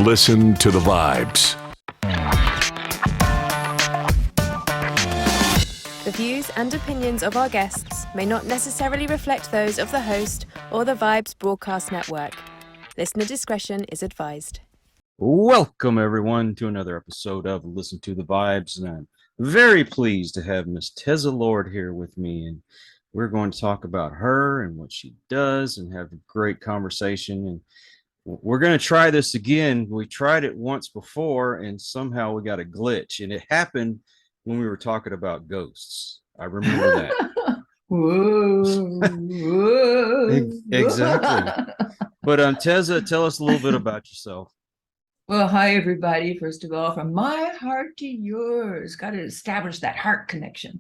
Listen to the vibes. The views and opinions of our guests may not necessarily reflect those of the host or the Vibes Broadcast Network. Listener discretion is advised. Welcome, everyone, to another episode of Listen to the Vibes. And I'm very pleased to have Miss Teza Lord here with me. And we're going to talk about her and what she does and have a great conversation. And we're going to try this again. We tried it once before, and somehow we got a glitch. And it happened when we were talking about ghosts. I remember that. Whoa. Exactly. But Teza, tell us a little bit about yourself. Well, hi, everybody. First of all, from my heart to yours, got to establish that heart connection.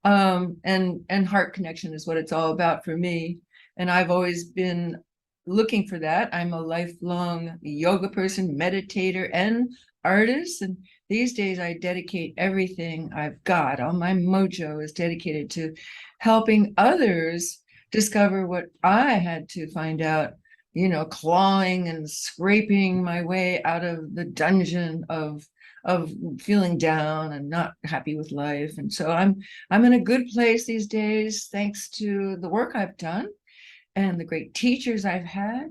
And heart connection is what it's all about for me. And I've always been looking for that. I'm a lifelong yoga person, meditator, and artist. And these days I dedicate everything I've got. All my mojo is dedicated to helping others discover what I had to find out, clawing and scraping my way out of the dungeon of feeling down and not happy with life. And so I'm in a good place these days, thanks to the work I've done and the great teachers I've had.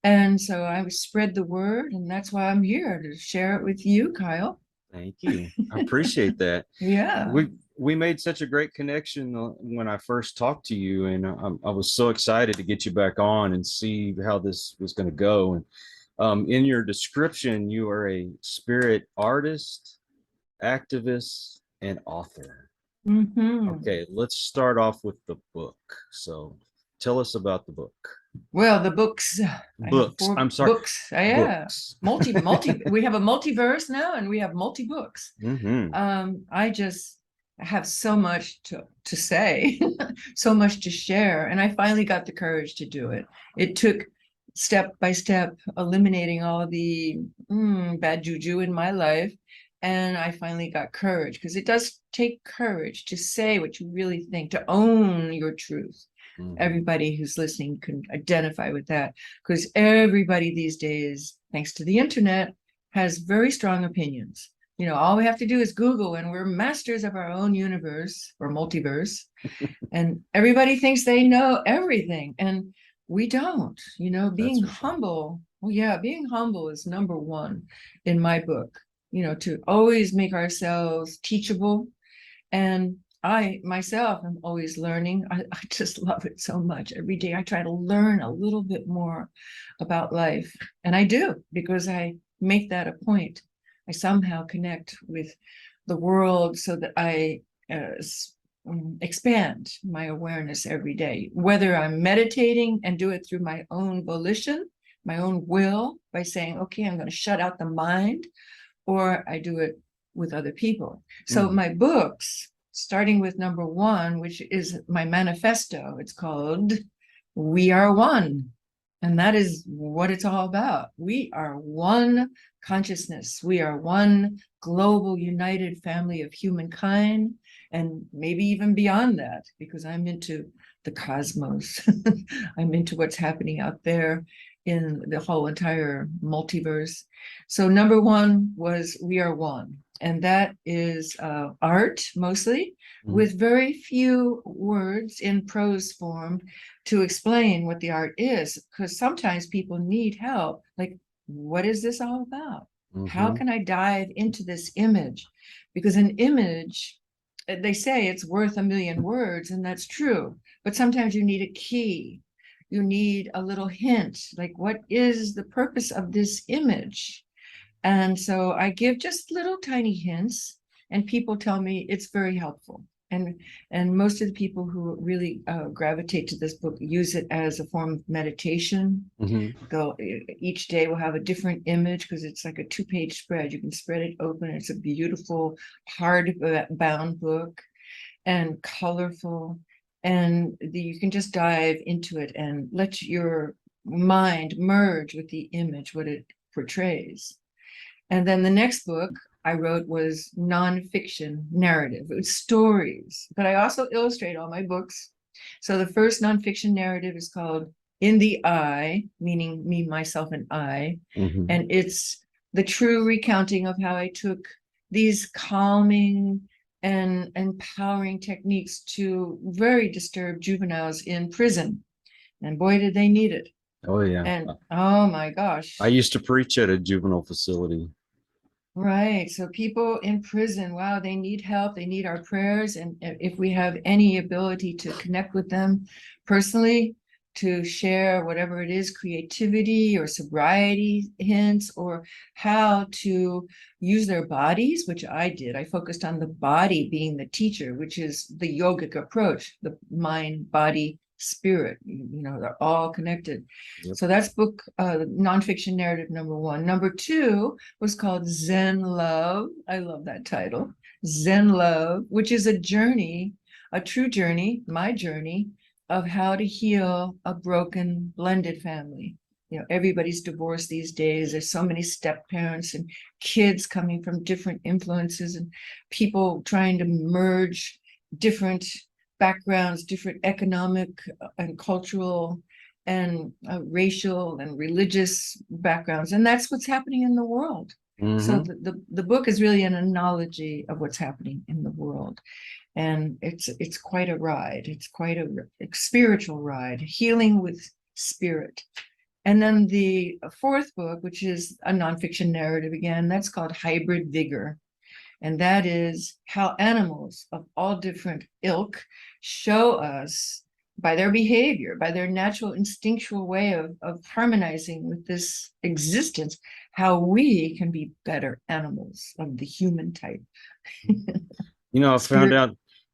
And so I spread the word, and that's why I'm here to share it with you, Kyle. Thank you. I appreciate that. Yeah. We made such a great connection when I first talked to you, and I was so excited to get you back on and see how this was going to go. And in your description, you are a spirit artist, activist, and author. Mm-hmm. Okay, let's start off with the book. So tell us about the book. Well, the books. Books. I'm sorry. Books. Yeah. Books. Multi. We have a multiverse now, and we have multi-books. Mm-hmm. I just have so much to say, so much to share, and I finally got the courage to do it. It took step by step eliminating all the bad juju in my life, and I finally got courage, because it does take courage to say what you really think, to own your truth. Mm-hmm. Everybody who's listening can identify with that, because everybody these days, thanks to the internet, has very strong opinions. All we have to do is Google, and we're masters of our own universe or multiverse. And everybody thinks they know everything, and we don't. Being humble. Well, yeah, being humble is number one in my book. To always make ourselves teachable. And I myself am always learning. I just love it so much. Every day I try to learn a little bit more about life. And I do, because I make that a point. I somehow connect with the world so that I expand my awareness every day, whether I'm meditating and do it through my own volition, my own will, by saying, okay, I'm going to shut out the mind, or I do it with other people. So my books, starting with number one, which is my manifesto, it's called We Are One. And that is what it's all about. We are one consciousness. We are one global united family of humankind, and maybe even beyond that, because I'm into the cosmos. I'm into what's happening out there in the whole entire multiverse. So number one was We Are One. And that is art, mostly, with very few words in prose form to explain what the art is, because sometimes people need help. Like, what is this all about? Mm-hmm. How can I dive into this image? Because an image, they say it's worth 1,000,000 words, and that's true. But sometimes you need a key. You need a little hint, like, what is the purpose of this image? And so I give just little tiny hints, and people tell me it's very helpful. And most of the people who really gravitate to this book use it as a form of meditation. Mm-hmm. Each day will have a different image, because it's like a 2-page spread. You can spread it open. It's a beautiful hardbound book, and colorful. And you can just dive into it and let your mind merge with the image, what it portrays. And then the next book I wrote was nonfiction narrative. It was stories, but I also illustrate all my books. So the first nonfiction narrative is called In the I, meaning me, myself, and I. Mm-hmm. And it's the true recounting of how I took these calming and empowering techniques to very disturbed juveniles in prison. And boy, did they need it. Oh yeah. And oh my gosh. I used to preach at a juvenile facility. Right. So people in prison, wow, they need help. They need our prayers. And if we have any ability to connect with them personally, to share whatever it is, creativity or sobriety hints, or how to use their bodies, which I did. I focused on the body being the teacher, which is the yogic approach, the mind, body, spirit, they're all connected. Yep. So that's book nonfiction narrative number 1. Number 2 was called Zen Love. I love that title. Zen Love, which is a journey, a true journey, my journey of how to heal a broken blended family. Everybody's divorced these days. There's so many step parents and kids coming from different influences and people trying to merge different backgrounds, different economic and cultural and racial and religious backgrounds. And that's what's happening in the world. Mm-hmm. So the book is really an analogy of what's happening in the world. And it's quite a ride. It's quite a spiritual ride, healing with spirit. And then the 4th book, which is a nonfiction narrative again, that's called Hybrid Vigor. And that is how animals of all different ilk show us by their behavior, by their natural instinctual way of harmonizing with this existence, how we can be better animals of the human type.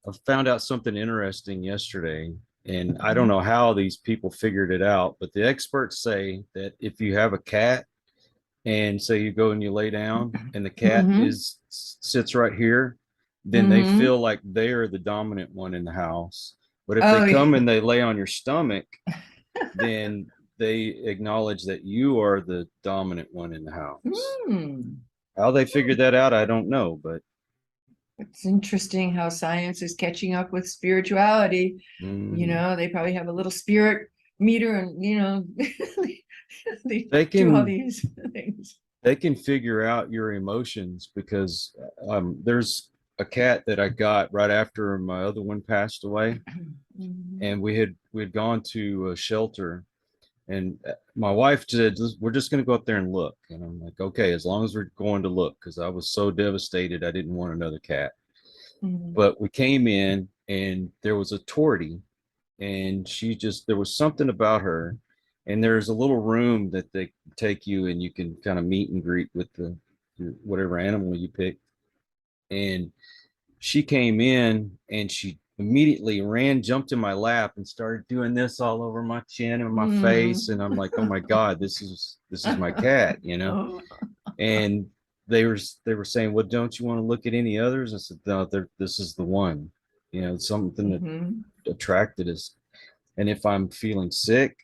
I found out something interesting yesterday, and I don't know how these people figured it out, but the experts say that if you have a cat and say you go and you lay down and the cat sits right here, then they feel like they're the dominant one in the house. But if they come and they lay on your stomach, then they acknowledge that you are the dominant one in the house. How they figured that out, I don't know, but it's interesting how science is catching up with spirituality. They probably have a little spirit meter, and they can do all these things. They can figure out your emotions because there's a cat that I got right after my other one passed away, and we had gone to a shelter, and my wife said, "We're just going to go up there and look." And I'm like, "Okay, as long as we're going to look," because I was so devastated, I didn't want another cat. But we came in, and there was a tortie, and there was something about her. And there's a little room that they take you, and you can kind of meet and greet with whatever animal you pick. And she came in, and she immediately jumped in my lap and started doing this all over my chin and my face. And I'm like, oh my God, this is my cat, And they were saying, well, don't you want to look at any others? I said, no, this is the one, something that attracted us. And if I'm feeling sick,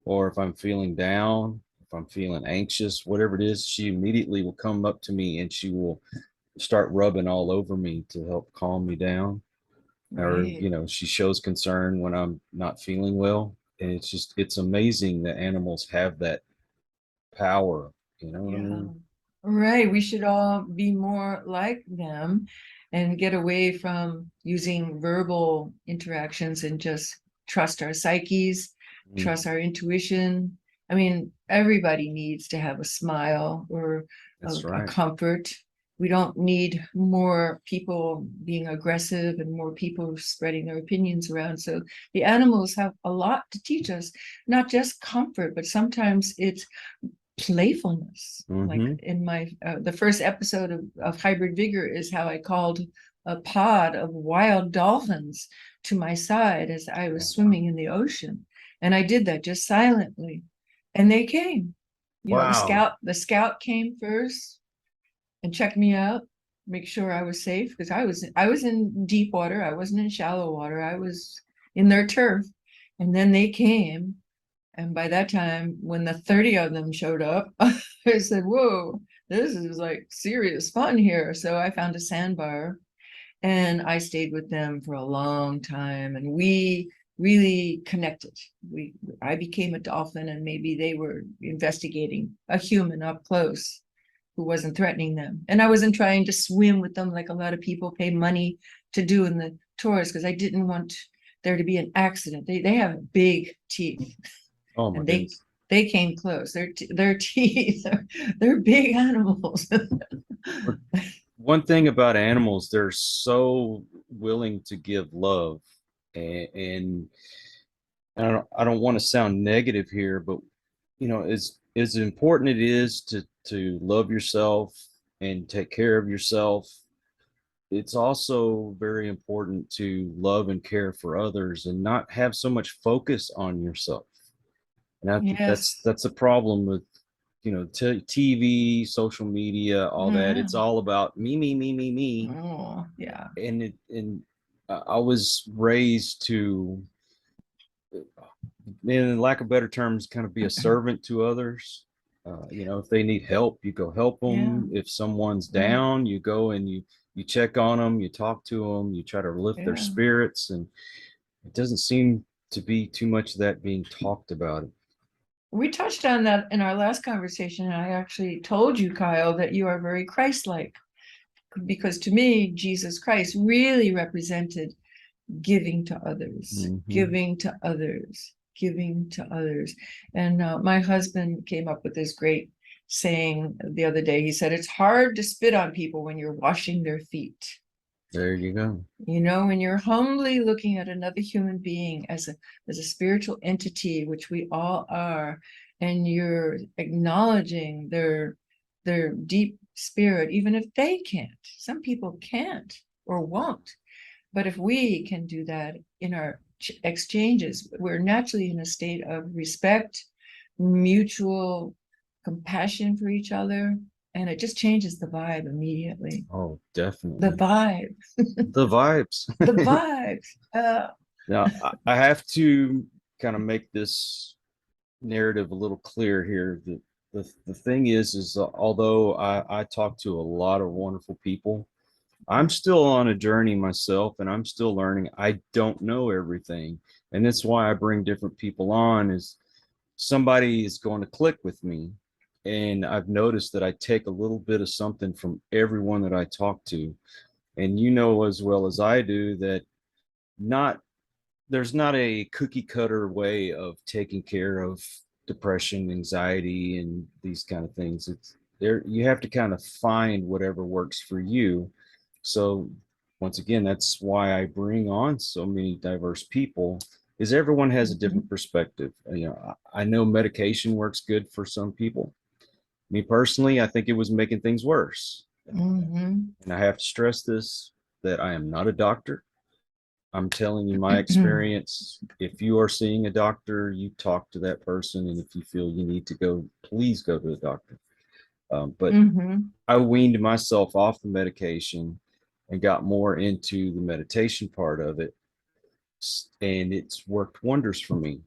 or if I'm feeling down, if I'm feeling anxious, whatever it is, she immediately will come up to me and she will start rubbing all over me to help calm me down. Right. Or, she shows concern when I'm not feeling well. And it's amazing that animals have that power, what I mean? Right. We should all be more like them and get away from using verbal interactions and just trust our psyches, trust our intuition. I mean, everybody needs to have a smile or a comfort. We don't need more people being aggressive and more people spreading their opinions around. So the animals have a lot to teach us, not just comfort, but sometimes it's playfulness. Like in my the first episode of Hybrid Vigor is how I called a pod of wild dolphins to my side as I was swimming in the ocean. And I did that just silently. And they came. The scout came first and checked me out, make sure I was safe, because I was in deep water. I wasn't in shallow water. I was in their turf. And then they came. And by that time, when the 30 of them showed up, I said, whoa, this is like serious fun here. So I found a sandbar and I stayed with them for a long time. And we really connected. I became a dolphin, and maybe they were investigating a human up close. who wasn't threatening them. And I wasn't trying to swim with them like a lot of people pay money to do in the tours, because I didn't want there to be an accident. They have big teeth. Oh my And goodness. they came close. Their teeth, they're big animals. One thing about animals, they're so willing to give love, and I don't want to sound negative here, but as important it is to love yourself and take care of yourself, it's also very important to love and care for others and not have so much focus on yourself. And I think Yes. that's a problem with TV, social media, all that. Yeah. It's all about me, me, me, me, me. Oh, yeah. And I was raised to, in lack of better terms, kind of be a servant to others. If they need help, you go help Yeah. them. If someone's Yeah. down, you go and you check on them, you talk to them, you try to lift their Yeah. spirits. And it doesn't seem to be too much of that being talked about. We touched on that in our last conversation, and I actually told you, Kyle, that you are very Christ-like, because to me, Jesus Christ really represented giving to others, Mhm. giving to others, giving to others. And my husband came up with this great saying the other day. He said, it's hard to spit on people when you're washing their feet. There you go. When you're humbly looking at another human being as a spiritual entity, which we all are, and you're acknowledging their deep spirit, even if they can't. Some people can't or won't. But if we can do that in our exchanges, we're naturally in a state of respect, mutual compassion for each other, and it just changes the vibe immediately. Oh, The definitely. vibe. The vibes. The vibes. Now, I have to kind of make this narrative a little clear here. The thing is although I talk to a lot of wonderful people, I'm still on a journey myself, and I'm still learning. I don't know everything. And that's why I bring different people on, is somebody is going to click with me. And I've noticed that I take a little bit of something from everyone that I talk to. And you know as well as I do that not there's not a cookie cutter way of taking care of depression, anxiety, and these kind of things. It's there, you have to kind of find whatever works for you. So once again, that's why I bring on so many diverse people, is everyone has a different perspective. I know medication works good for some people. Me personally, I think it was making things worse. Mhm. And I have to stress this, that I am not a doctor. I'm telling you my experience. If you are seeing a doctor, you talk to that person. And if you feel you need to go, please go to the doctor. But Mhm. I weaned myself off the medication and got more into the meditation part of it. And it's worked wonders for me.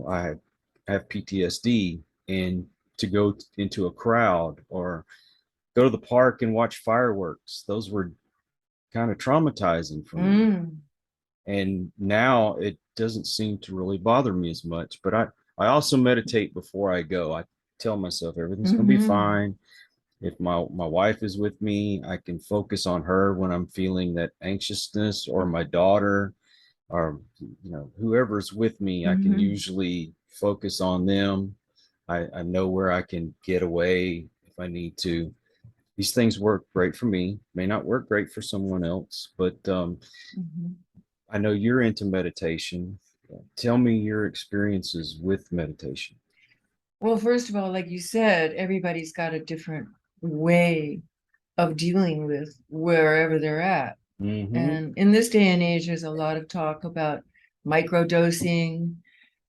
I have PTSD, and to go into a crowd or go to the park and watch fireworks, those were kind of traumatizing for me. Mm. And now it doesn't seem to really bother me as much. But I also meditate before I go. I tell myself everything's going to be fine. If my wife is with me, I can focus on her when I'm feeling that anxiousness, or my daughter, or whoever's with me. I can usually focus on them. I know where I can get away if I need to. These things work great for me, may not work great for someone else, but I know you're into meditation. Tell me your experiences with meditation. Well, first of all, like you said, everybody's got a different way of dealing with wherever they're at. And in this day and age, there's a lot of talk about microdosing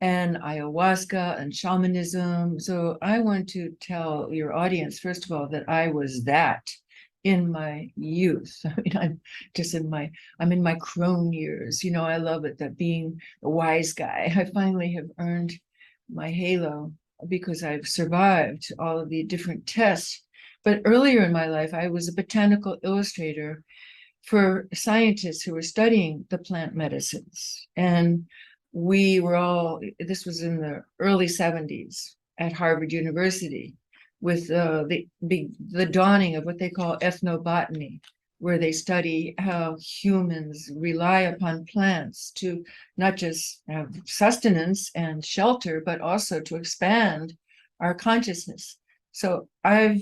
and ayahuasca and shamanism. So I want to tell your audience, first of all, that I was that in my youth. I mean, I'm in my crone years. I love it, that being a wise guy. I finally have earned my halo because I've survived all of the different tests. But earlier in my life, I was a botanical illustrator for scientists who were studying the plant medicines. And this was in the early 70s at Harvard University. with the dawning of what they call ethnobotany, where they study how humans rely upon plants to not just have sustenance and shelter, but also to expand our consciousness. So I've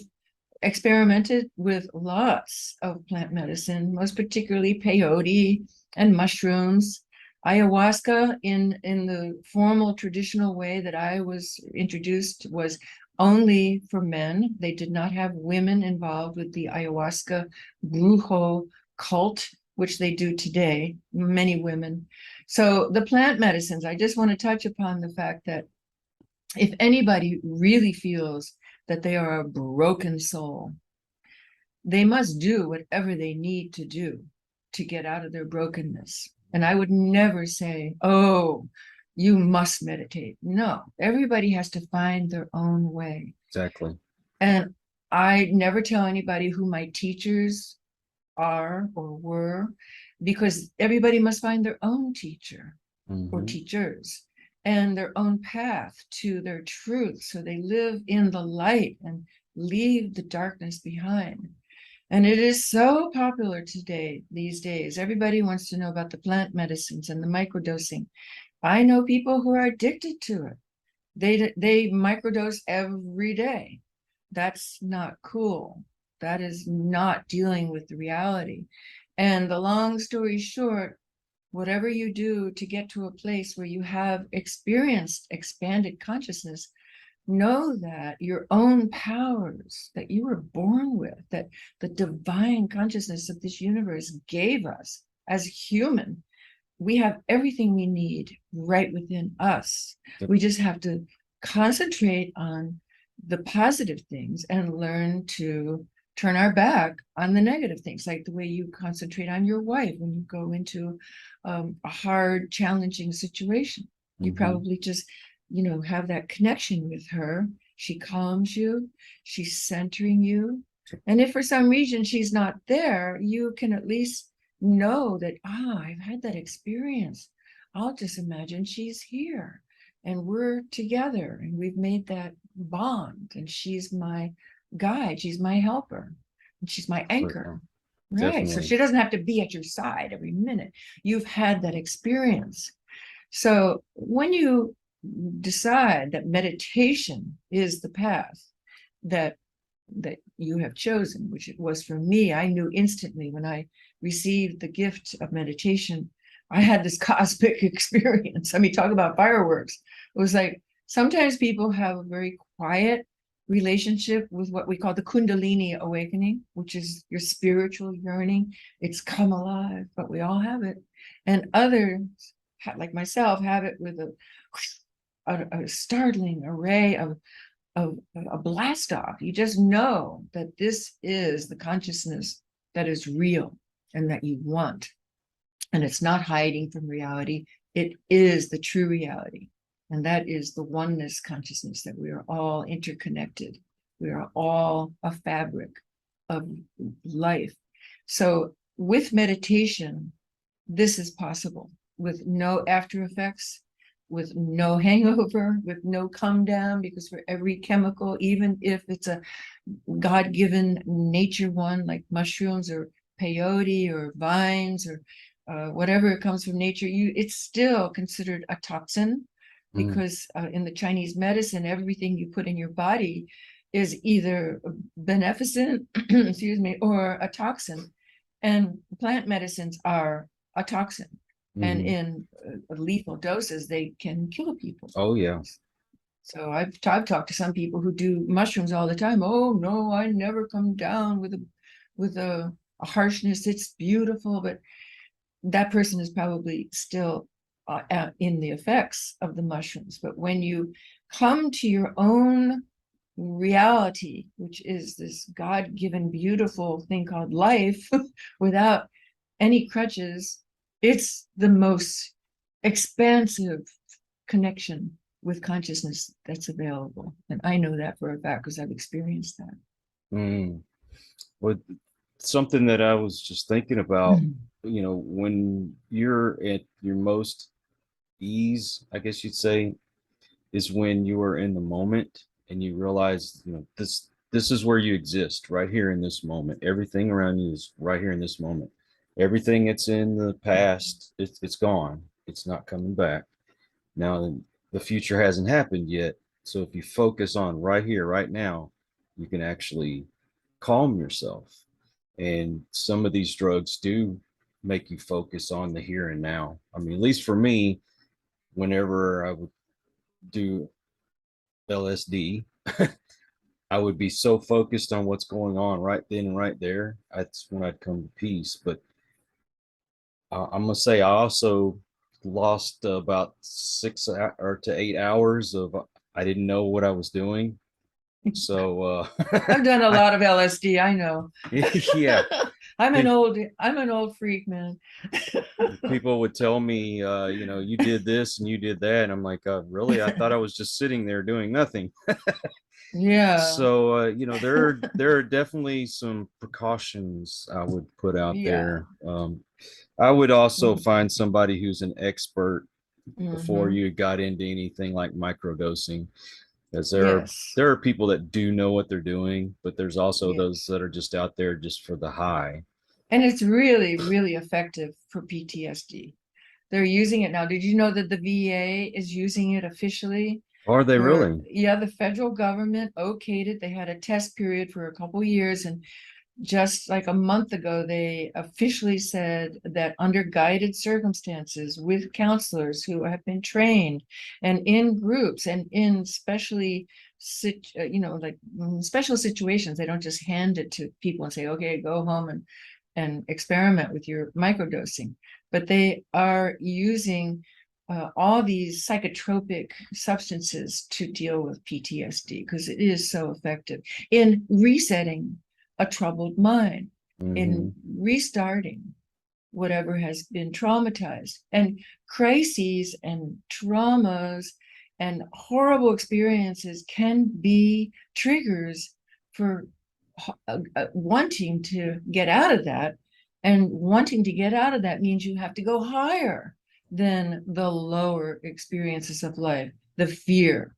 experimented with lots of plant medicine, most particularly peyote and mushrooms. Ayahuasca, in the formal traditional way that I was introduced, was only for men. They did not have women involved with the ayahuasca brujo cult, which they do today, many women. So the plant medicines, I just want to touch upon the fact that if anybody really feels that they are a broken soul, they must do whatever they need to do to get out of their brokenness. And I would never say, oh, you must meditate. No, everybody has to find their own way. Exactly. And I never tell anybody who my teachers are or were, because everybody must find their own teacher or teachers and their own path to their truth, so they live in the light and leave the darkness behind. And it is so popular today, these days. Everybody wants to know about the plant medicines and the microdosing. I know people who are addicted to it. They microdose every day. That's not cool. That is not dealing with the reality. And the long story short, whatever you do to get to a place where you have experienced expanded consciousness, know that your own powers that you were born with, that the divine consciousness of this universe gave us as human, we have everything we need right within us. Yep. We just have to concentrate on the positive things and learn to turn our back on the negative things, like the way you concentrate on your wife when you go into a hard, challenging situation. You probably just, have that connection with her. She calms you, she's centering you. And if for some reason she's not there, you can at least know that, I've had that experience. I'll just imagine she's here and we're together and we've made that bond, and she's my guide, she's my helper, and she's my anchor. Right. Definitely. So she doesn't have to be at your side every minute. You've had that experience. So when you decide that meditation is the path that you have chosen, which it was for me, I knew instantly when I received the gift of meditation, I had this cosmic experience. I mean, talk about fireworks. It was like, sometimes people have a very quiet relationship with what we call the Kundalini Awakening, which is your spiritual yearning. It's come alive, but we all have it. And others, like myself, have it with a startling array of a blast off. You just know that this is the consciousness that is real and that you want. And it's not hiding from reality. It is the true reality. And that is the oneness consciousness, that we are all interconnected. We are all a fabric of life. So with meditation, this is possible with no after effects, with no hangover, with no come down, because for every chemical, even if it's a God-given nature one, like mushrooms or peyote or vines or whatever comes from nature, it's still considered a toxin, because in the Chinese medicine, everything you put in your body is either beneficent, excuse me, or a toxin. And plant medicines are a toxin. And in lethal doses, they can kill people. Oh, yeah. So I've talked to some people who do mushrooms all the time. Oh, no, I never come down with a harshness. It's beautiful. But that person is probably still in the effects of the mushrooms. But when you come to your own reality, which is this God-given beautiful thing called life, without any crutches, it's the most expansive connection with consciousness that's available. And I know that for a fact because I've experienced that. Well, something that I was just thinking about, when you're at your most ease, I guess you'd say, is when you are in the moment and you realize, this is where you exist, right here in this moment. Everything around you is right here in this moment. Everything that's in the past, it's gone. It's not coming back. Now, the future hasn't happened yet. So if you focus on right here, right now, you can actually calm yourself. And some of these drugs do make you focus on the here and now. I mean, at least for me, whenever I would do LSD, I would be so focused on what's going on right then and right there. That's when I'd come to peace. But I'm gonna say I also lost about 6 or to 8 hours of I didn't know what I was doing. So I've done a lot of LSD, I know. yeah, I'm an old freak, man. people would tell me, you did this and you did that, and I'm like, really? I thought I was just sitting there doing nothing. Yeah, So there are definitely some precautions I would put out yeah. there. I would also Mhm. find somebody who's an expert before Mhm. you got into anything like microdosing, as Yes, there are people that do know what they're doing, but there's also those yes. that are just out there just for the high. And it's really, really effective for PTSD. They're using it now. Did you know that the VA is using it officially? Are they For, really? yeah, the federal government okayed it. They had a test period for a couple years, and just like a month ago, they officially said that under guided circumstances with counselors who have been trained and in groups and in specially, like special situations, they don't just hand it to people and say, okay, go home and experiment with your microdosing, but they are using all these psychotropic substances to deal with PTSD because it is so effective in resetting a troubled mind, Mm-hmm. in restarting whatever has been traumatized. And crises and traumas and horrible experiences can be triggers for wanting to get out of that. And wanting to get out of that means you have to go higher than the lower experiences of life, the fear.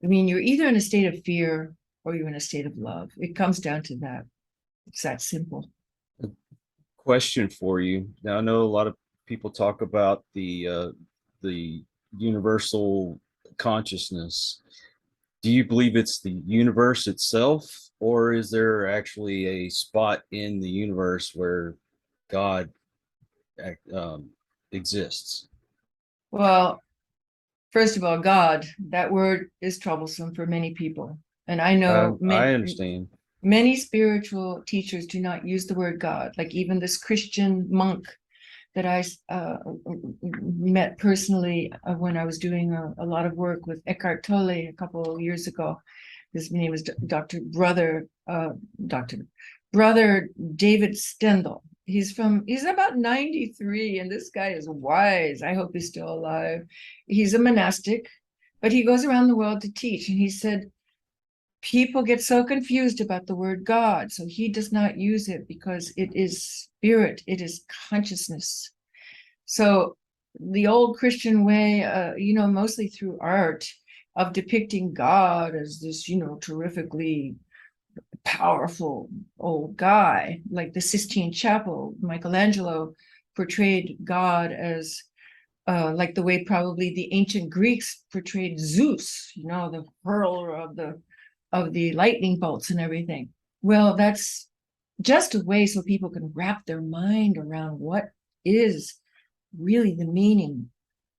I mean, you're either in a state of fear or you're in a state of love. It comes down to that. It's that simple. Question for you. Now, I know a lot of people talk about the universal consciousness. Do you believe it's the universe itself, or is there actually a spot in the universe where God um, exists? Well, first of all, God, that word is troublesome for many people. And I know I understand. many spiritual teachers do not use the word God, like even this Christian monk that I met personally when I was doing a lot of work with Eckhart Tolle a couple of years ago. His name is Dr. Brother David Stendhal. He's about 93, and this guy is wise. I hope he's still alive. He's a monastic, but he goes around the world to teach. And he said, people get so confused about the word God. So he does not use it because it is spirit, it is consciousness. So the old Christian way, mostly through art, of depicting God as this, terrifically powerful old guy, like the Sistine Chapel. Michelangelo portrayed God as like the way probably the ancient Greeks portrayed Zeus, the hurler of the lightning bolts and everything. Well, that's just a way so people can wrap their mind around what is really the meaning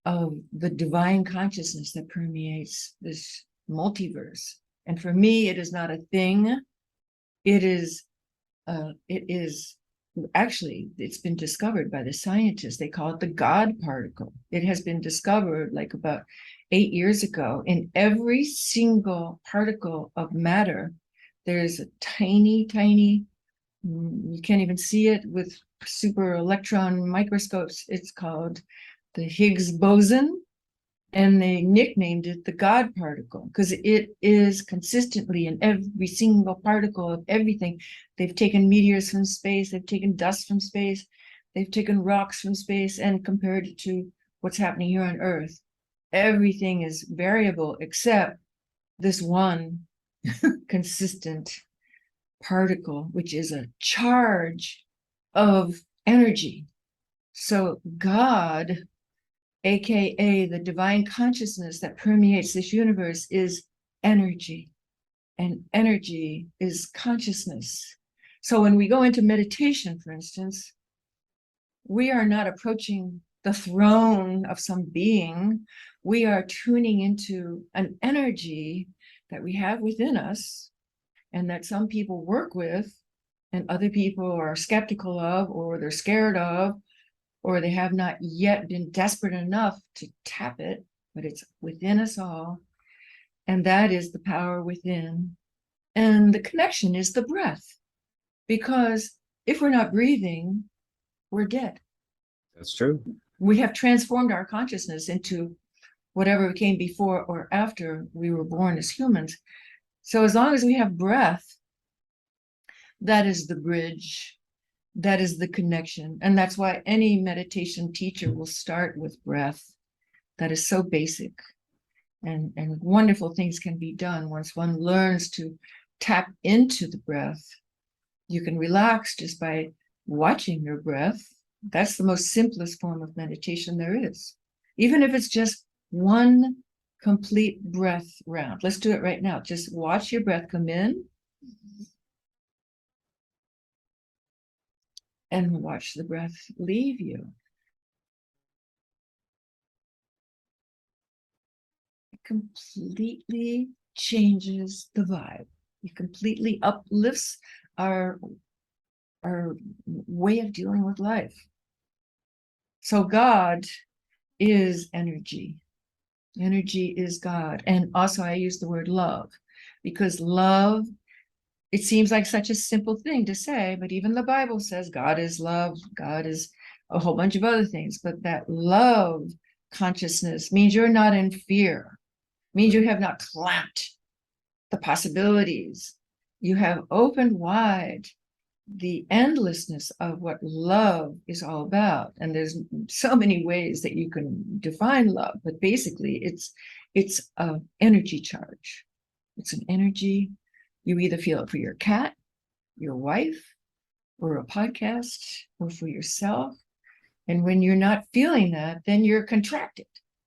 of the divine consciousness that permeates this multiverse. And for me, it is not a thing. It is actually, it's been discovered by the scientists. They call it the God particle. It has been discovered like about 8 years ago. In every single particle of matter, there's a tiny, tiny, you can't even see it with super electron microscopes. It's called the Higgs boson, and they nicknamed it the God particle because it is consistently in every single particle of everything. They've taken meteors from space, they've taken dust from space, they've taken rocks from space and compared it to what's happening here on Earth. Everything is variable except this one consistent particle, which is a charge of energy. So God, aka the divine consciousness that permeates this universe, is energy, and energy is consciousness. So when we go into meditation, for instance, we are not approaching the throne of some being. We are tuning into an energy that we have within us, and that some people work with and other people are skeptical of, or they're scared of, or they have not yet been desperate enough to tap it, but it's within us all. And that is the power within. And the connection is the breath. Because if we're not breathing, we're dead. That's true. We have transformed our consciousness into whatever came before or after we were born as humans. So as long as we have breath, that is the bridge, that is the connection. And that's why any meditation teacher will start with breath. That is so basic. And wonderful things can be done once one learns to tap into the breath. You can relax just by watching your breath. That's the most simplest form of meditation there is. Even if it's just one complete breath round. Let's do it right now. Just watch your breath come in and watch the breath leave you. It completely changes the vibe. It completely uplifts our way of dealing with life. So God is energy. Energy is God. And also I use the word love, because love, it seems like such a simple thing to say, but even the Bible says God is love, God is a whole bunch of other things. But that love consciousness means you're not in fear, means you have not clamped the possibilities. You have opened wide the endlessness of what love is all about. And there's so many ways that you can define love, but basically it's an energy charge. It's an energy. You either feel it for your cat, your wife, or a podcast, or for yourself. And when you're not feeling that, then you're contracted,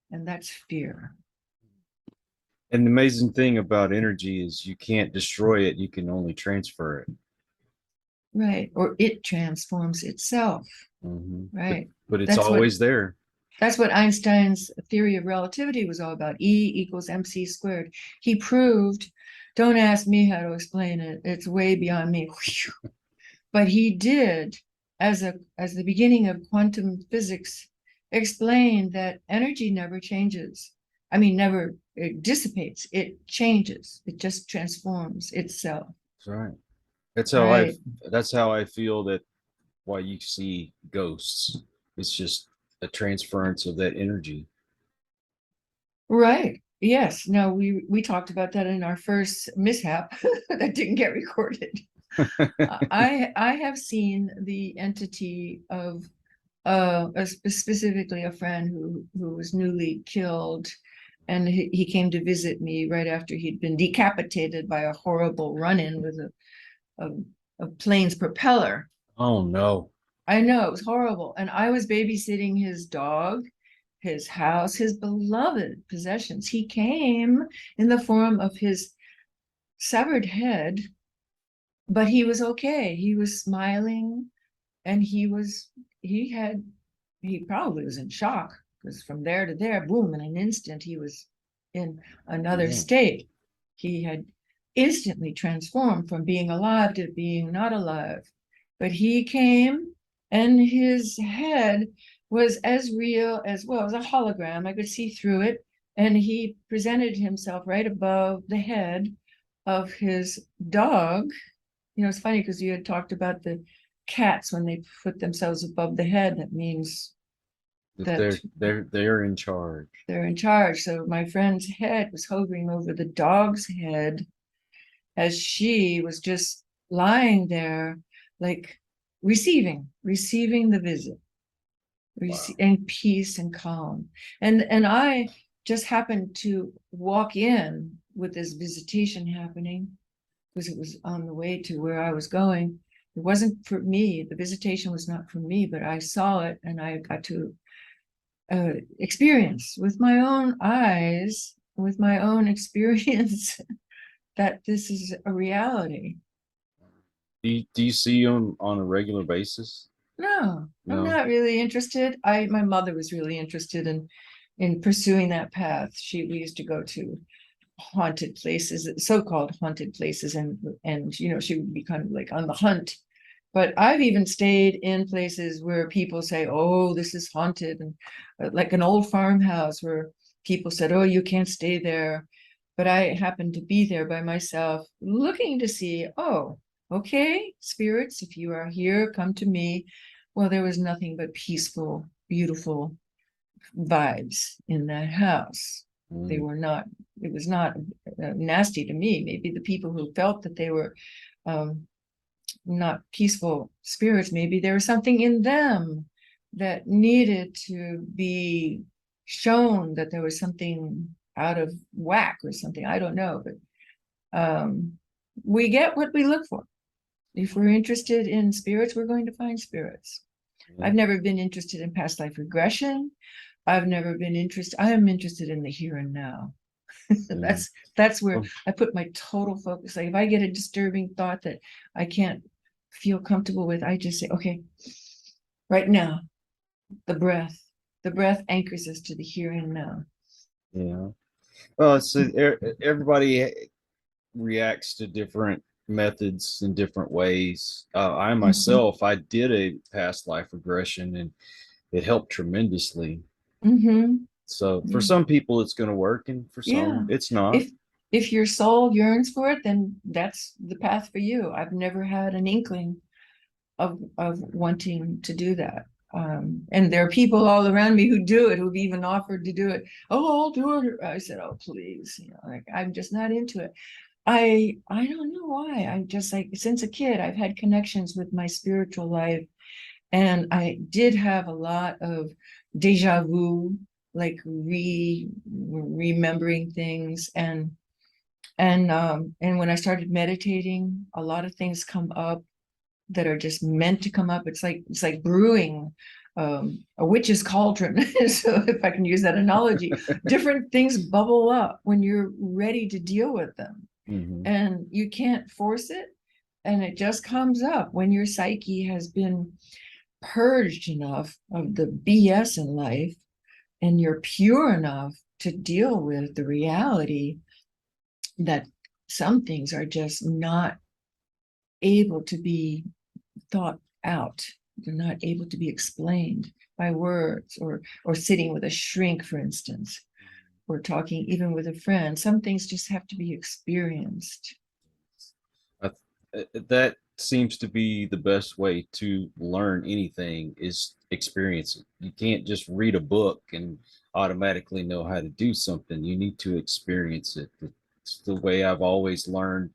and that's fear. And the amazing thing about energy is you can't destroy it, you can only transfer it. Right. Or it transforms itself. Mm-hmm. Right. But it's always there. That's what Einstein's theory of relativity was all about. E equals mc squared. He proved, don't ask me how to explain it, it's way beyond me. But he did, as the beginning of quantum physics, explain that energy never changes. I mean, never it dissipates, it changes, it just transforms itself. That's right. That's how I feel that why you see ghosts. It's just a transference of that energy. Right. Yes. No, we talked about that in our first mishap that didn't get recorded. I have seen the entity of specifically a friend who was newly killed, and he came to visit me right after he'd been decapitated by a horrible run-in with a plane's propeller. Oh no. I know, it was horrible. And I was babysitting his dog, his house, his beloved possessions. He came in the form of his severed head, but he was okay. He was smiling, and he probably was in shock, because from there to there, boom, in an instant, he was in another state. He had instantly transformed from being alive to being not alive. But he came, and his head was as real as, well, it was a hologram. I could see through it. And he presented himself right above the head of his dog. You know, it's funny because you had talked about the cats when they put themselves above the head. That means that they're in charge. They're in charge. So my friend's head was hovering over the dog's head as she was just lying there, like receiving the visit, and peace and calm. And I just happened to walk in with this visitation happening, because it was on the way to where I was going. It wasn't for me. The visitation was not for me, but I saw it and I got to experience with my own eyes, with my own experience, that this is a reality. Do you see them on a regular basis? No, I'm No. not really interested. My mother was really interested in pursuing that path. We used to go to haunted places, so-called haunted places, and she would be kind of like on the hunt. But I've even stayed in places where people say, oh, this is haunted, and like an old farmhouse where people said, oh, you can't stay there. But I happened to be there by myself, looking to see, oh, okay, spirits, if you are here, come to me. Well, there was nothing but peaceful, beautiful vibes in that house. They were not, it was not nasty to me. Maybe the people who felt that they were not peaceful spirits, maybe there was something in them that needed to be shown, that there was something out of whack or something. I don't know, but we get what we look for. If we're interested in spirits, we're going to find spirits. Yeah. I've never been interested in past life regression. I've never been interested. I am interested in the here and now. That's where I put my total focus. Like if I get a disturbing thought that I can't feel comfortable with, I just say, okay, right now, the breath anchors us to the here and now. Yeah. Well, so everybody reacts to different methods in different ways. I myself, I did a past life regression and it helped tremendously. So for some people it's going to work, and for some it's not. If your soul yearns for it, then that's the path for you. I've never had an inkling of wanting to do that. And there are people all around me who do it, who've even offered to do it. Oh, I'll do it. I said, oh, please, like I'm just not into it. I don't know why. I just, like, since a kid, I've had connections with my spiritual life, and I did have a lot of deja vu, like remembering things, and when I started meditating, a lot of things come up that are just meant to come up. It's like brewing a witch's cauldron. So if I can use that analogy, different things bubble up when you're ready to deal with them. And you can't force it, and it just comes up when your psyche has been purged enough of the BS in life, and you're pure enough to deal with the reality that some things are just not able to be thought out. They're not able to be explained by words, or sitting with a shrink, for instance, or talking even with a friend. Some things just have to be experienced. That seems to be the best way to learn anything, is experience it. You can't just read a book and automatically know how to do something. You need to experience it. It's the way I've always learned,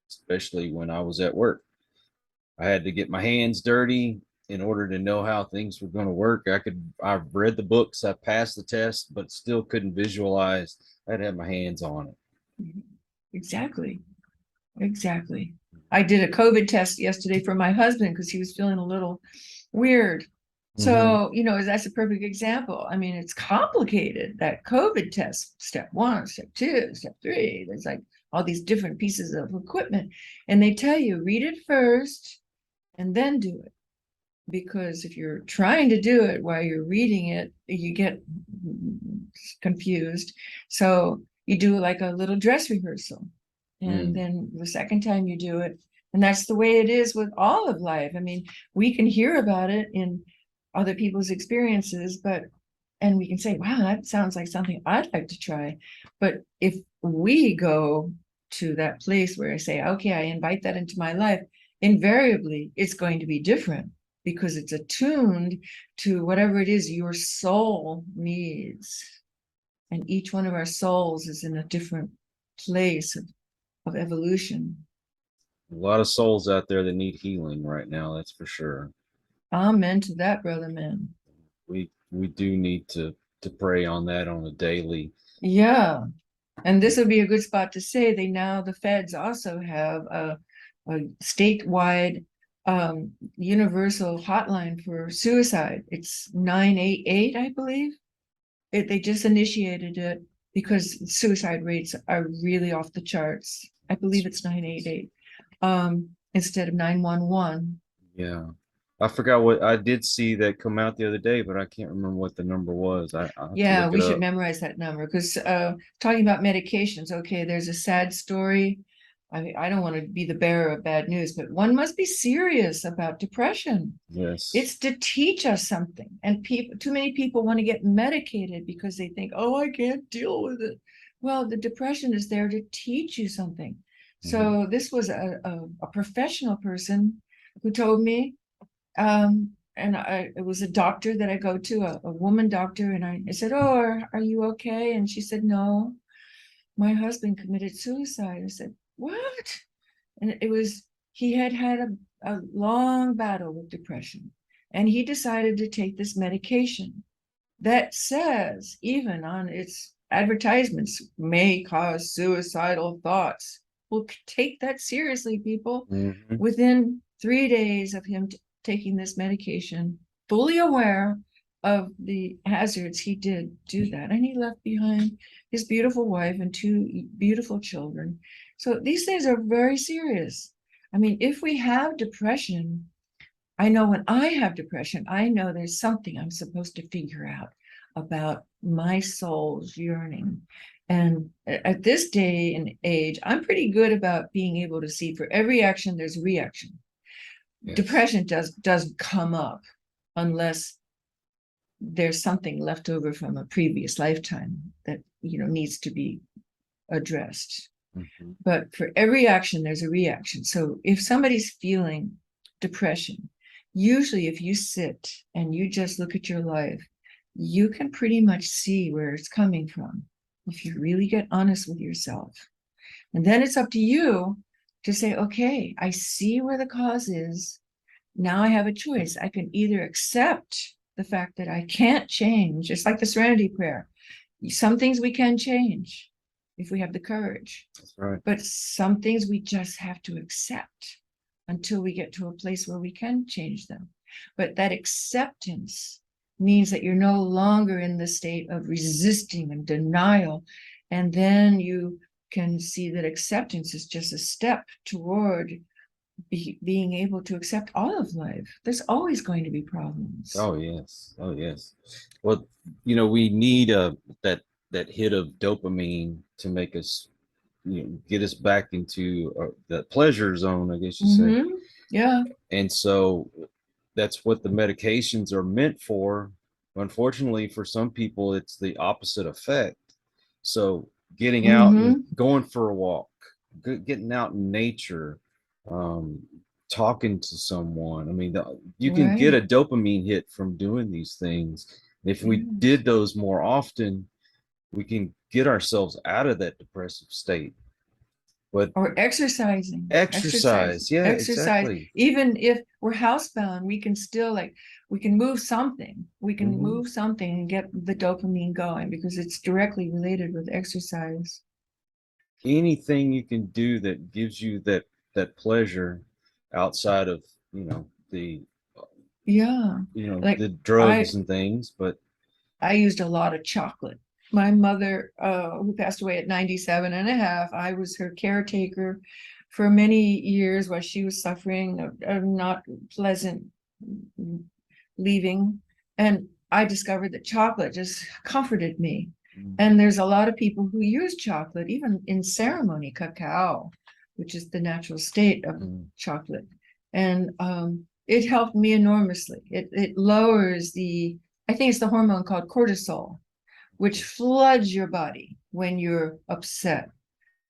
especially when I was at work. I had to get my hands dirty in order to know how things were going to work. I've read the books, I passed the test, but still couldn't visualize. I had to have my hands on it. Exactly. I did a COVID test yesterday for my husband because he was feeling a little weird. So, that's a perfect example. I mean, it's complicated, that COVID test, step 1, step 2, step 3. There's like all these different pieces of equipment. And they tell you, read it first and then do it. Because if you're trying to do it while you're reading it, you get confused. So you do like a little dress rehearsal. And then the second time you do it, and that's the way it is with all of life. I mean, we can hear about it in other people's experiences, and we can say, wow, that sounds like something I'd like to try. But if we go to that place where I say, okay, I invite that into my life, invariably it's going to be different, because it's attuned to whatever it is your soul needs. And each one of our souls is in a different place of evolution. A lot of souls out there that need healing right now, that's for sure. Amen to that, brother man. We do need to pray on that on a daily. Yeah. And this would be a good spot to say the feds also have a statewide universal hotline for suicide. It's 988, I believe. They just initiated it because suicide rates are really off the charts. I believe it's 988 instead of 911. Yeah. I forgot what I did see that come out the other day, but I can't remember what the number was. I'll have to Yeah, look we it should up. memorize that number because talking about medications, okay, there's a sad story. I don't want to be the bearer of bad news, but one must be serious about depression. Yes. It's to teach us something. And too many people want to get medicated because they think, oh, I can't deal with it. Well, the depression is there to teach you something. So this was a professional person who told me, and it was a doctor that I go to, a woman doctor, and I said, oh, are you okay? And she said, no, my husband committed suicide. I said, what? And he had a long battle with depression, and he decided to take this medication that says, even on its advertisements, may cause suicidal thoughts. Well, take that seriously, people. Within 3 days of him taking this medication, fully aware of the hazards, he did do that. And he left behind his beautiful wife and 2 beautiful children. So these things are very serious. I mean, if we have depression, I know when I have depression, I know there's something I'm supposed to figure out about my soul's yearning. And at this day and age, I'm pretty good about being able to see for every action, there's a reaction. Yes. Depression doesn't come up unless there's something left over from a previous lifetime that needs to be addressed. But for every action, there's a reaction. So if somebody's feeling depression, usually if you sit and you just look at your life, you can pretty much see where it's coming from if you really get honest with yourself. And then it's up to you to say, okay, I see where the cause is. Now I have a choice. I can either accept the fact that I can't change. It's like the serenity prayer. Some things we can change if we have the courage. That's right. But some things we just have to accept until we get to a place where we can change them. But that acceptance means that you're no longer in the state of resisting and denial. And then you can see that acceptance is just a step toward being able to accept all of life. There's always going to be problems. Oh, yes. Oh, yes. Well, we need that hit of dopamine to make us, get us back into the pleasure zone, I guess you say. Yeah. And so that's what the medications are meant for. Unfortunately, for some people, it's the opposite effect. So getting out and going for a walk, getting out in nature, talking to someone. I mean, you can get a dopamine hit from doing these things. If we did those more often, we can get ourselves out of that depressive state. Or exercising. Exercise. Yeah, exactly. Even if we're housebound, we can still we can move something. We can move something and get the dopamine going because it's directly related with exercise. Anything you can do that gives you that pleasure outside of the the drugs and things. But I used a lot of chocolate. My mother, who passed away at 97 and a half, I was her caretaker for many years while she was suffering a not pleasant leaving. And I discovered that chocolate just comforted me. And there's a lot of people who use chocolate, even in ceremony, cacao, which is the natural state of chocolate. And it helped me enormously. It lowers I think it's the hormone called cortisol, which floods your body when you're upset,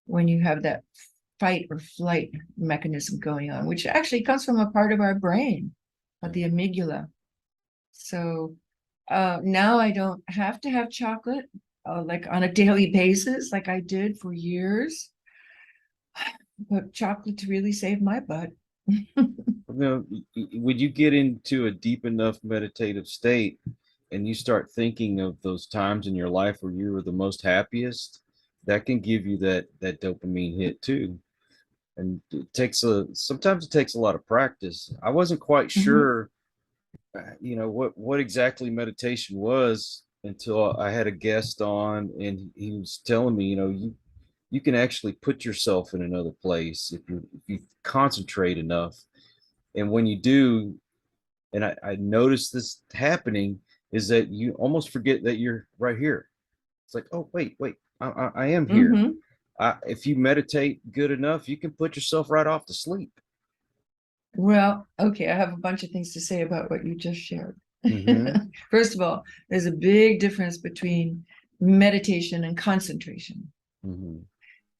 when you have that fight or flight mechanism going on, which actually comes from a part of our brain, the amygdala. So now I don't have to have chocolate like on a daily basis, like I did for years. But chocolate really saved my butt. When you get into a deep enough meditative state and you start thinking of those times in your life where you were the most happiest, that can give you that dopamine hit too. And sometimes it takes a lot of practice. I wasn't quite sure, what exactly meditation was until I had a guest on, and he was telling me, you can actually put yourself in another place if you concentrate enough. And when you do, and I noticed this happening, is that you almost forget that you're right here. It's like, oh, wait, I am here. Mm-hmm. If you meditate good enough, you can put yourself right off to sleep. Well, okay, I have a bunch of things to say about what you just shared. Mm-hmm. First of all, there's a big difference between meditation and concentration. Mm-hmm.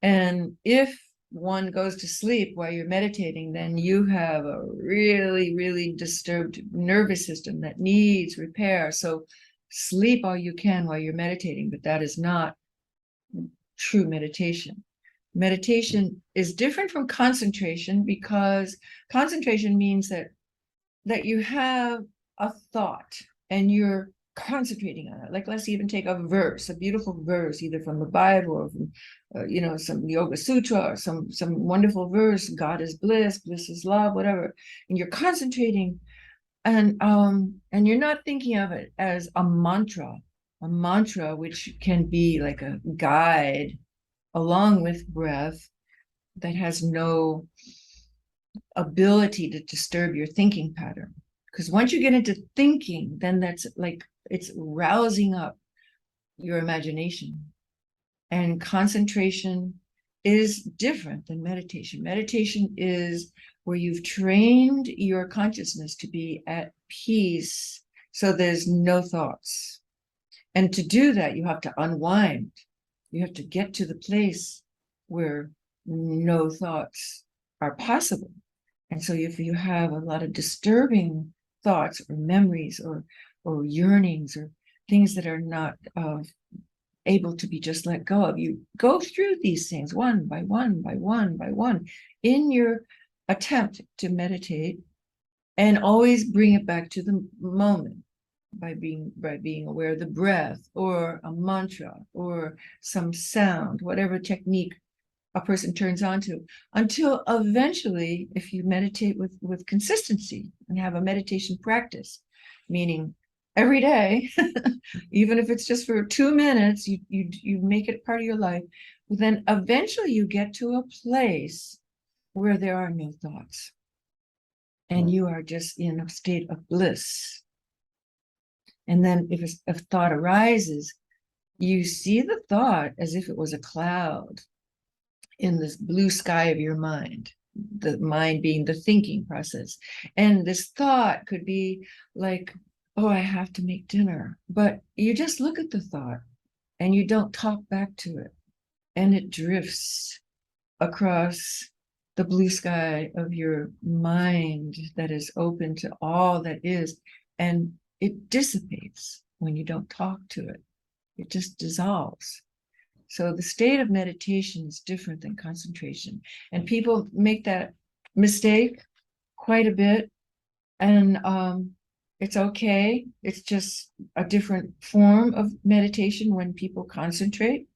And if one goes to sleep while you're meditating, then you have a really, really disturbed nervous system that needs repair. So sleep all you can while you're meditating, but that is not true meditation. Meditation is different from concentration, because concentration means that you have a thought and you're concentrating on it. Like, let's even take a verse, a beautiful verse, either from the Bible or from some yoga sutra, or some wonderful verse, God is bliss, bliss is love, whatever, and you're concentrating, and you're not thinking of it as a mantra which can be like a guide along with breath, that has no ability to disturb your thinking pattern. Because once you get into thinking, then that's like it's rousing up your imagination. And concentration is different than meditation. Meditation is where you've trained your consciousness to be at peace, so there's no thoughts. And to do that, you have to unwind. You have to get to the place where no thoughts are possible. And so if you have a lot of disturbing thoughts or memories or yearnings or things that are not able to be just let go of, you go through these things one by one by one by one in your attempt to meditate, and always bring it back to the moment by being aware of the breath or a mantra or some sound, whatever technique a person turns on to, until eventually, if you meditate with consistency and have a meditation practice, meaning every day, even if it's just for 2 minutes, you make it part of your life, then eventually you get to a place where there are no thoughts and you are just in a state of bliss. And then if a thought arises, you see the thought as if it was a cloud in this blue sky of your mind, the mind being the thinking process. And this thought could be like, oh, I have to make dinner. But you just look at the thought and you don't talk back to it. And it drifts across the blue sky of your mind that is open to all that is. And it dissipates when you don't talk to it. It just dissolves. So the state of meditation is different than concentration. And people make that mistake quite a bit. And it's okay. It's just a different form of meditation when people concentrate,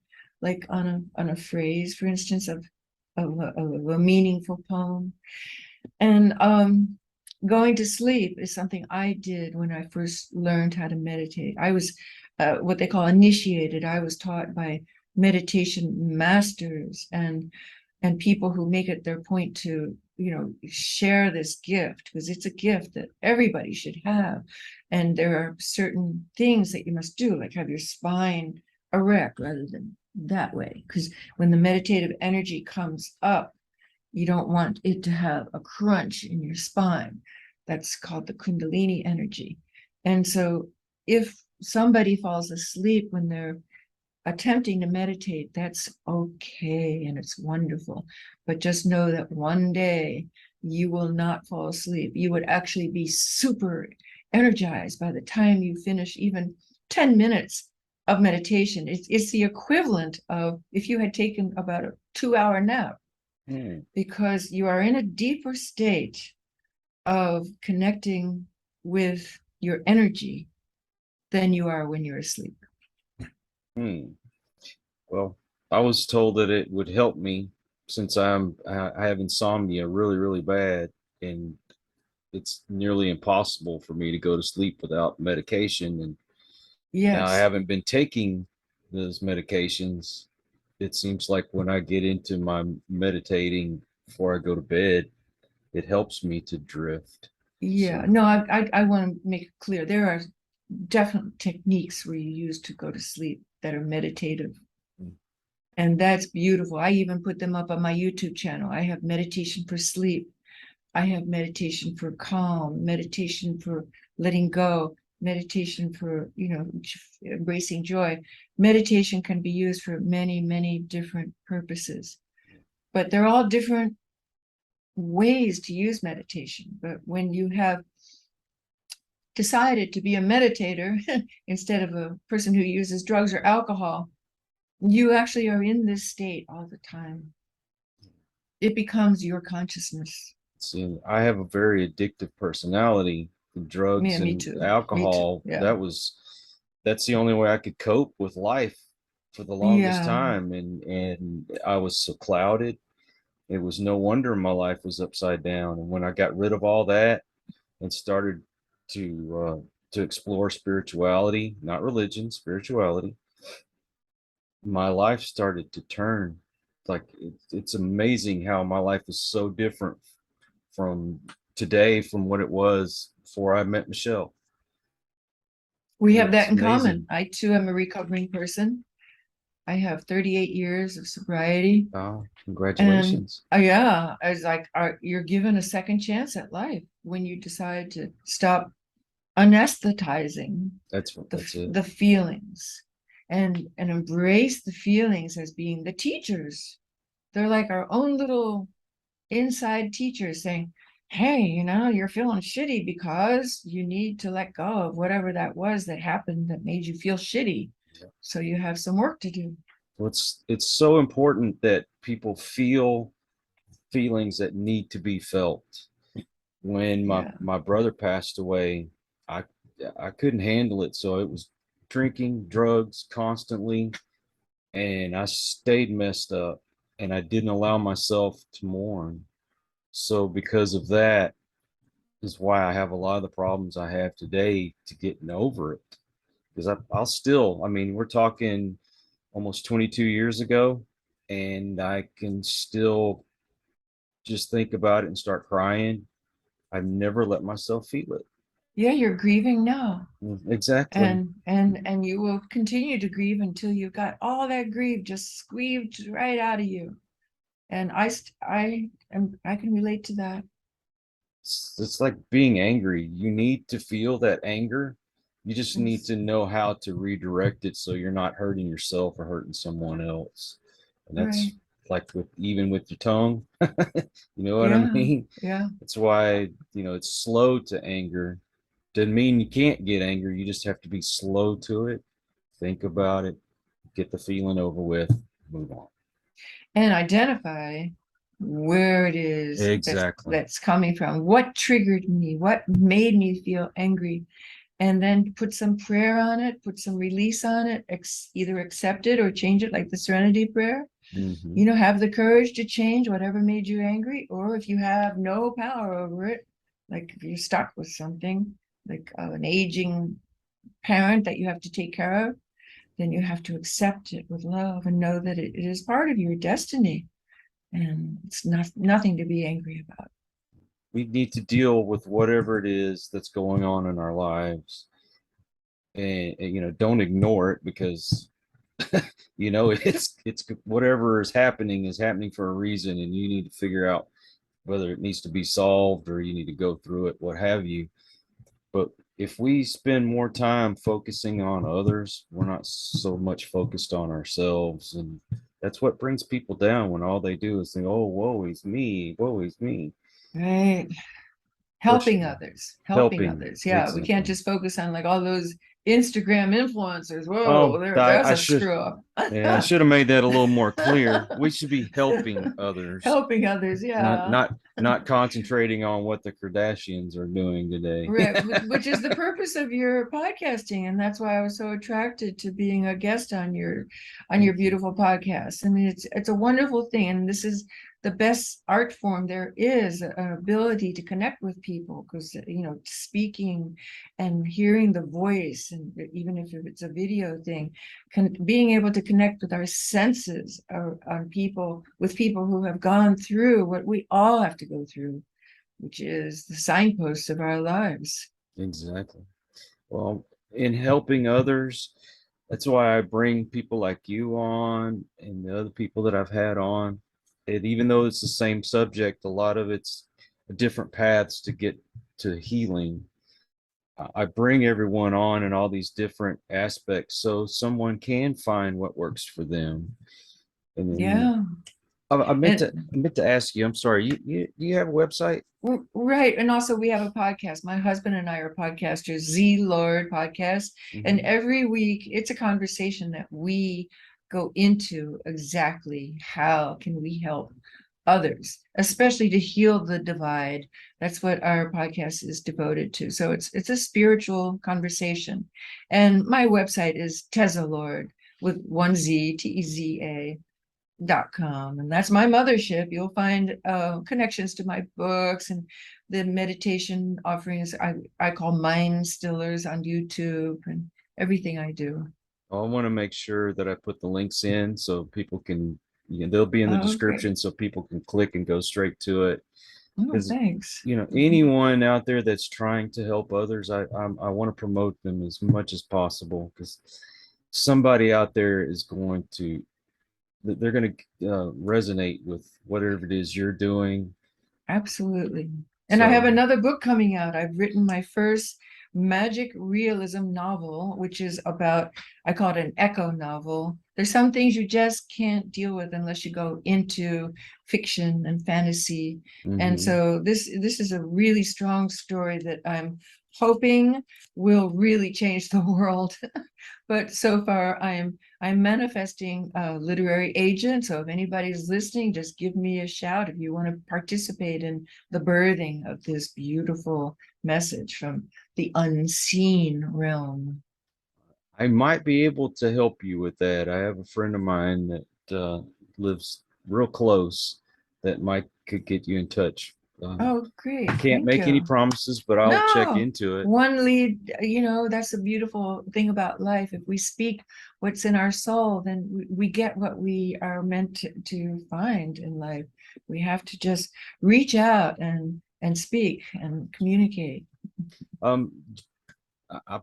like on a phrase, for instance, of a meaningful poem. And going to sleep is something I did when I first learned how to meditate. I was what they call initiated. I was taught by meditation masters and people who make it their point to share this gift, because it's a gift that everybody should have. And there are certain things that you must do, like have your spine erect rather than that way, because when the meditative energy comes up, you don't want it to have a crunch in your spine. That's called the Kundalini energy. And so if somebody falls asleep when they're attempting to meditate, that's okay and it's wonderful. But just know that one day you will not fall asleep. You would actually be super energized by the time you finish even 10 minutes of meditation. It's the equivalent of if you had taken about a 2-hour nap, because you are in a deeper state of connecting with your energy than you are when you're asleep. Well, I was told that it would help me since I have insomnia really, really bad, and it's nearly impossible for me to go to sleep without medication. And now I Yes. haven't been taking those medications. It seems like when I get into my meditating before I go to bed, it helps me to drift. Yeah. So No, I want to make it clear. There are definite techniques where you use to go to sleep that are meditative. Mm. And that's beautiful. I even put them up on my YouTube channel. I have meditation for sleep. I have meditation for calm, meditation for letting go, meditation for, embracing joy. Meditation can be used for many, many different purposes, but they're all different ways to use meditation. But when you have decided to be a meditator instead of a person who uses drugs or alcohol, you actually are in this state all the time. It becomes your consciousness. see, I have a very addictive personality. Me, Drugs me and too. Me too. alcohol, Yeah. that's the only way I could cope with life for the longest Yeah. time. And I was so clouded. It was no wonder my life was upside down. And when I got rid of all that and started to explore spirituality, not religion, spirituality, my life started to turn. Like it's amazing how my life is so different from today from what it was before I met Michelle. We have It's that in common. amazing. I too am a recovering person. I have 38 years of sobriety. Oh, And congratulations. yeah, I was like, you're given a second chance at life when you decide to stop anesthetizing That's it. the feelings and embrace the feelings as being the teachers. They're like our own little inside teachers saying, hey, you're feeling shitty because you need to let go of whatever that was that happened that made you feel shitty. So you have some work to do. Well, it's so important that people feel feelings that need to be felt. When Yeah. my brother passed away, I I couldn't handle it, so it was drinking, drugs constantly, and I stayed messed up, and I didn't allow myself to mourn. So because of that is why I have a lot of the problems I have today to getting over it. Because I'll still, I mean, we're talking almost 22 years ago, and I can still just think about it and start crying. I've never let myself feel it. Yeah, you're grieving now. Exactly. And you will continue to grieve until you've got all that grief just squeezed right out of you. And I can relate to that. It's like being angry. You need to feel that anger. You just need to know how to redirect it so you're not hurting yourself or hurting someone else. And Right. that's like with even with your tongue. You know what I Yeah. mean? Yeah. That's why, it's slow to anger. Doesn't mean you can't get angry. You just have to be slow to it. Think about it, get the feeling over with, move on. And identify where it is Exactly. that's coming from. What triggered me? What made me feel angry? And then put some prayer on it, put some release on it, either accept it or change it, like the Serenity Prayer. Mm-hmm. Have the courage to change whatever made you angry, or if you have no power over it, like if you're stuck with something like an aging parent that you have to take care of, then you have to accept it with love and know that it is part of your destiny and it's nothing to be angry about. We need to deal with whatever it is that's going on in our lives, and don't ignore it, because it's whatever is happening for a reason, and you need to figure out whether it needs to be solved or you need to go through it, what have you. But if we spend more time focusing on others, we're not so much focused on ourselves. And that's what brings people down, when all they do is think, oh, woe is me, woe is me. Right. But Helping others. helping, Yeah, we can't exactly. just focus on like all those Instagram influencers. Whoa, Oh, there's I a should. screw up. Yeah, I should have made that a little more clear. We should be helping others, Helping others, not yeah. not not concentrating on what the Kardashians are doing today. Right, which is the purpose of your podcasting, and that's why I was so attracted to being a guest on your beautiful podcast. I mean, it's a wonderful thing, and this is the best art form there is, an ability to connect with people, because speaking and hearing the voice, and even if it's a video thing, being able to connect with our senses on people, with people who have gone through what we all have to go through, which is the signposts of our lives. Exactly. Well, in helping others, that's why I bring people like you on and the other people that I've had on. And even though it's the same subject, a lot of it's different paths to get to healing. I bring everyone on in all these different aspects so someone can find what works for them. And then Yeah. I meant And to ask you, I'm sorry, you have a website? right. And also we have a podcast. My husband and I are podcasters, Z Lord podcast. And Mhm. every week it's a conversation that we go into exactly how can we help others, especially to heal the divide. That's what our podcast is devoted to. So it's a spiritual conversation. And my website is Teza Lord with one Z, TEZA.com, and that's my mothership. You'll find connections to my books and the meditation offerings I call mind stillers on YouTube, and everything I do. I want to make sure that I put the links in so people can, they'll be in the Oh, great. description so people can click and go straight to it. Oh, Because, thanks. anyone out there that's trying to help others, I want to promote them as much as possible, because somebody out there is going to, they're going to resonate with whatever it is you're doing. Absolutely. And I have So, another book coming out. I've written my first magic realism novel, which is about, I call it an echo novel. There's some things you just can't deal with unless you go into fiction and fantasy. And mhm. so this is a really strong story that I'm hoping will really change the world. But so far I'm manifesting a literary agent. So if anybody's listening, just give me a shout if you want to participate in the birthing of this beautiful message from the unseen realm. I might be able to help you with that. I have a friend of mine that lives real close that might could get you in touch. Oh, great. I can't Thank make any you. promises, but I'll check No, into it. one lead, that's the beautiful thing about life. If we speak what's in our soul, then we get what we are meant to find in life. We have to just reach out and speak and communicate. Um, I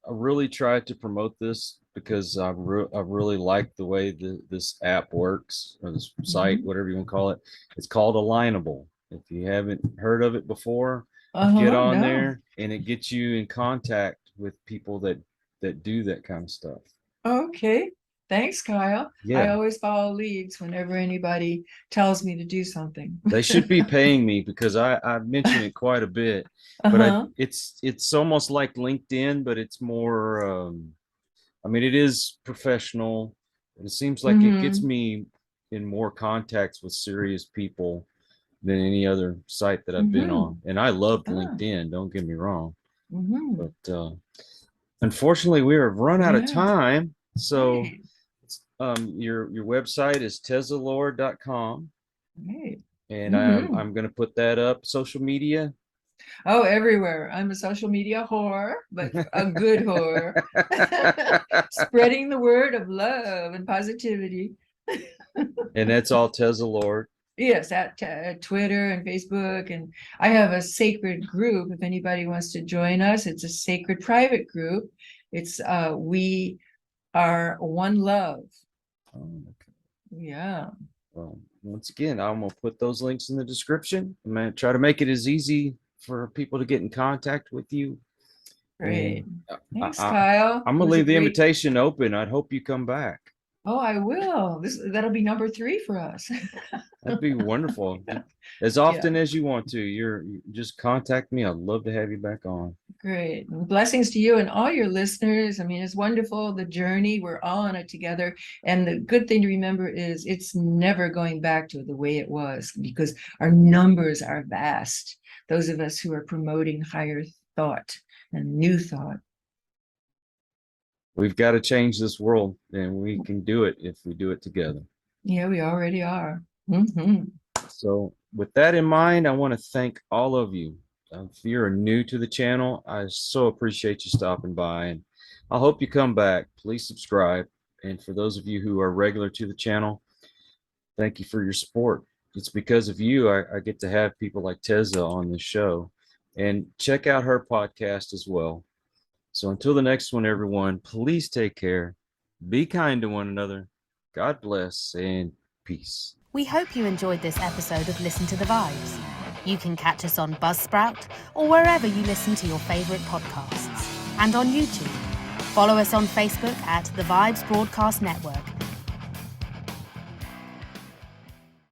really try to promote this because I really like the way this app works, or this site, Mhm. whatever you want to call it. It's called Alignable. If you haven't heard of it before, get Uh-huh, on no. there and it gets you in contact with people that do that kind of stuff. Okay. Thanks, Kyle. I Yeah, always follow leads whenever anybody tells me to do something. they should be paying me because I mention it quite a bit, but Uh-huh. it's almost like LinkedIn, but it's more I mean, it is professional. It seems like it gets Mm-hmm. me in more contacts with serious people than any other site that I've been Mm-hmm. on. And I loved Ah, LinkedIn, don't get me wrong. mm-hmm. But unfortunately, we have run out of Yeah. time. So Right. your website is tesalord.com. Right. And Mm-hmm. I'm going to put that up. Social media. Oh, everywhere. I'm a social media whore, but a good whore. Spreading the word of love and positivity. And that's all Tesalord. Yes, at Twitter and Facebook. And I have a sacred group. If anybody wants to join us, it's a sacred private group. It's We Are One Love. Oh, okay. Yeah. Well, once again, I'm gonna put those links in the description. I'm gonna try to make it as easy for people to get in contact with you. Great. And Thanks, Kyle. I'm It gonna was a leave the great. invitation open. I'd hope you come back. Oh, I will. That'll be number 3 for us. That'd be wonderful. As Yeah. often as you want to. You just contact me. I'd love to have you back on. Great. And blessings to you and all your listeners. I mean, it's wonderful, the journey. We're all on it together. And the good thing to remember is it's never going back to the way it was, because our numbers are vast. Those of us who are promoting higher thought and new thought. We've got to change this world, and we can do it if we do it together. Yeah, we already are. Mm-hmm. So with that in mind, I want to thank all of you. If you're new to the channel, I so appreciate you stopping by, and I hope you come back. Please subscribe. And for those of you who are regular to the channel, thank you for your support. It's because of you I get to have people like Teza on this show, and check out her podcast as well. So until the next one, everyone, please take care. Be kind to one another. God bless and peace. We hope you enjoyed this episode of Listen to the Vibes. You can catch us on Buzzsprout or wherever you listen to your favourite podcasts, and on YouTube. Follow us on Facebook at The Vibes Broadcast Network